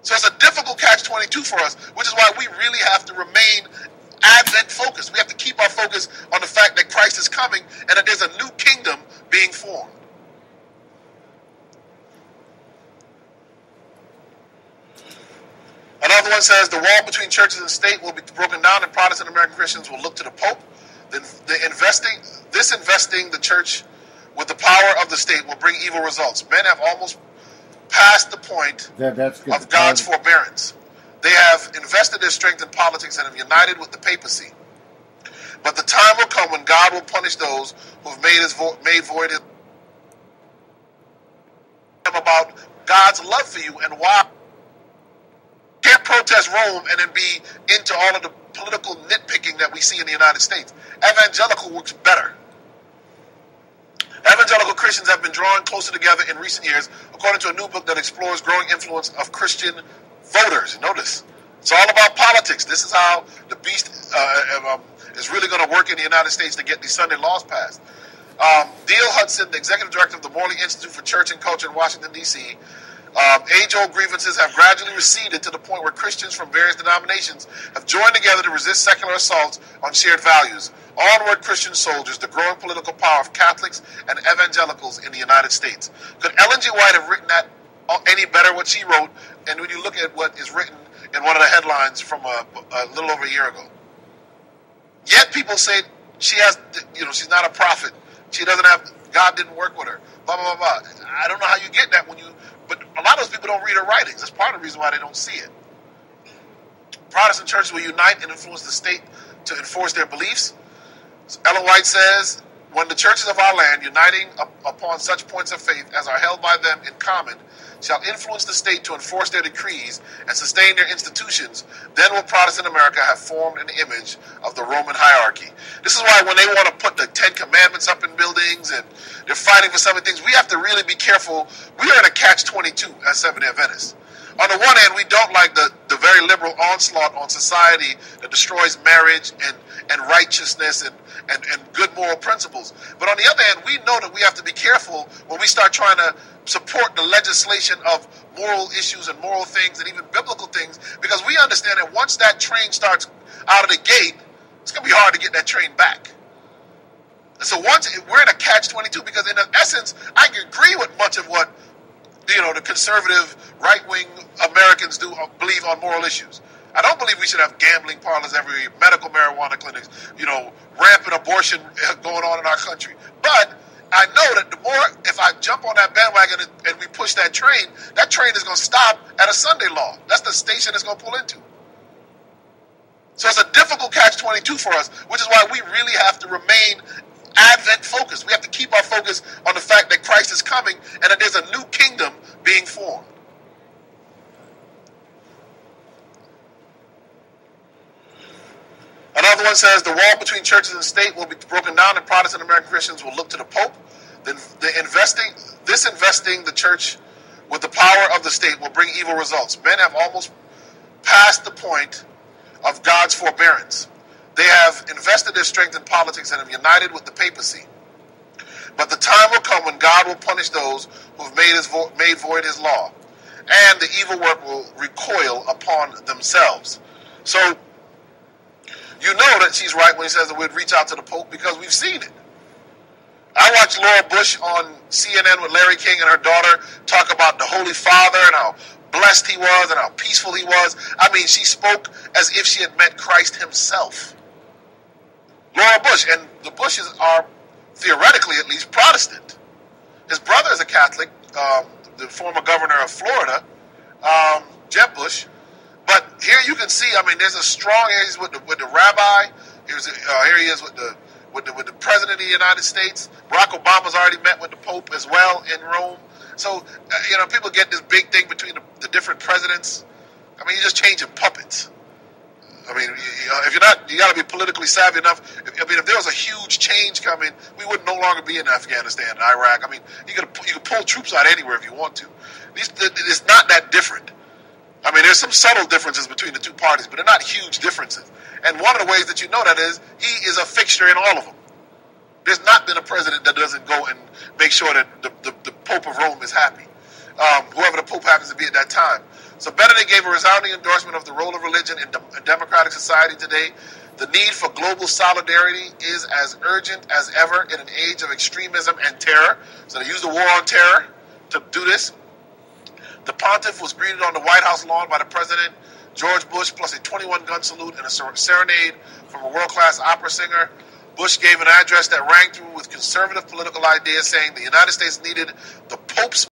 So it's a difficult catch-22 for us, which is why we really have to remain Advent focused. We have to keep our focus on the fact that Christ is coming and that there's a new kingdom being formed. Another one says the wall between churches and state will be broken down and Protestant American Christians will look to the Pope. Then investing the church with the power of the state will bring evil results. Men have almost passed the point of God's forbearance. They have invested their strength in politics and have united with the papacy. But the time will come when God will punish those who have made void his about God's love for you and why you can't protest Rome and then be into all of the political nitpicking that we see in the United States. Evangelical works better. Evangelical Christians have been drawn closer together in recent years, according to a new book that explores growing influence of Christian voters. Notice, it's all about politics. This is how the beast is really going to work in the United States to get these Sunday laws passed. Dale Hudson, the executive director of the Morley Institute for Church and Culture in Washington, D.C., age-old grievances have gradually receded to the point where Christians from various denominations have joined together to resist secular assaults on shared values. Onward, Christian soldiers, the growing political power of Catholics and evangelicals in the United States. Could Ellen G. White have written that any better, what she wrote? And when you look at what is written in one of the headlines from a little over a year ago. Yet people say she has, she's not a prophet. She doesn't have, God didn't work with her. Blah, blah, blah, blah. I don't know how you get that but a lot of those people don't read her writings. That's part of the reason why they don't see it. Protestant churches will unite and influence the state to enforce their beliefs. Ellen White says, when the churches of our land, uniting upon such points of faith as are held by them in common, shall influence the state to enforce their decrees and sustain their institutions, then will Protestant America have formed an image of the Roman hierarchy. This is why when they want to put the 10 Commandments up in buildings and they're fighting for some of the things, we have to really be careful. We are in a catch-22 as Seventh-day Adventists. On the one hand, we don't like the very liberal onslaught on society that destroys marriage and righteousness and good moral principles. But on the other hand, we know that we have to be careful when we start trying to support the legislation of moral issues and moral things and even biblical things, because we understand that once that train starts out of the gate, it's going to be hard to get that train back. And so we're in a catch-22, because in essence, I can agree with much of what the conservative right-wing Americans believe on moral issues. I don't believe we should have gambling parlors everywhere, medical marijuana clinics, rampant abortion going on in our country. But I know that the more, if I jump on that bandwagon and we push that train is going to stop at a Sunday law. That's the station it's going to pull into. So it's a difficult catch-22 for us, which is why we really have to remain Advent focused. We have to keep our focus on the fact that Christ is coming and that there's a new kingdom being formed. Another one says the wall between churches and state will be broken down and Protestant American Christians will look to the Pope. Then investing the church with the power of the state will bring evil results. Men have almost passed the point of God's forbearance. They have invested their strength in politics and have united with the papacy. But the time will come when God will punish those who have made void his law, and the evil work will recoil upon themselves. So, you know that she's right when he says that we'd reach out to the Pope, because we've seen it. I watched Laura Bush on CNN with Larry King and her daughter talk about the Holy Father and how blessed he was and how peaceful he was. I mean, she spoke as if she had met Christ himself. Laura Bush, and the Bushes are, theoretically at least, Protestant. His brother is a Catholic, the former governor of Florida, Jeb Bush. But here you can see, there's a strong, he's with the rabbi, here he is with the president of the United States. Barack Obama's already met with the Pope as well in Rome. So, people get this big thing between the different presidents. You're just changing puppets. If you're not, you got to be politically savvy enough. If there was a huge change coming, we would no longer be in Afghanistan and Iraq. You could pull troops out anywhere if you want to. It's not that different. There's some subtle differences between the two parties, but they're not huge differences. And one of the ways that you know that is, he is a fixture in all of them. There's not been a president that doesn't go and make sure that the Pope of Rome is happy. whoever the Pope happens to be at that time. So Benedict gave a resounding endorsement of the role of religion in democratic society today. The need for global solidarity is as urgent as ever in an age of extremism and terror. So they used the war on terror to do this. The pontiff was greeted on the White House lawn by the President George Bush, plus a 21-gun salute and a serenade from a world-class opera singer. Bush gave an address that rang through with conservative political ideas, saying the United States needed the Pope's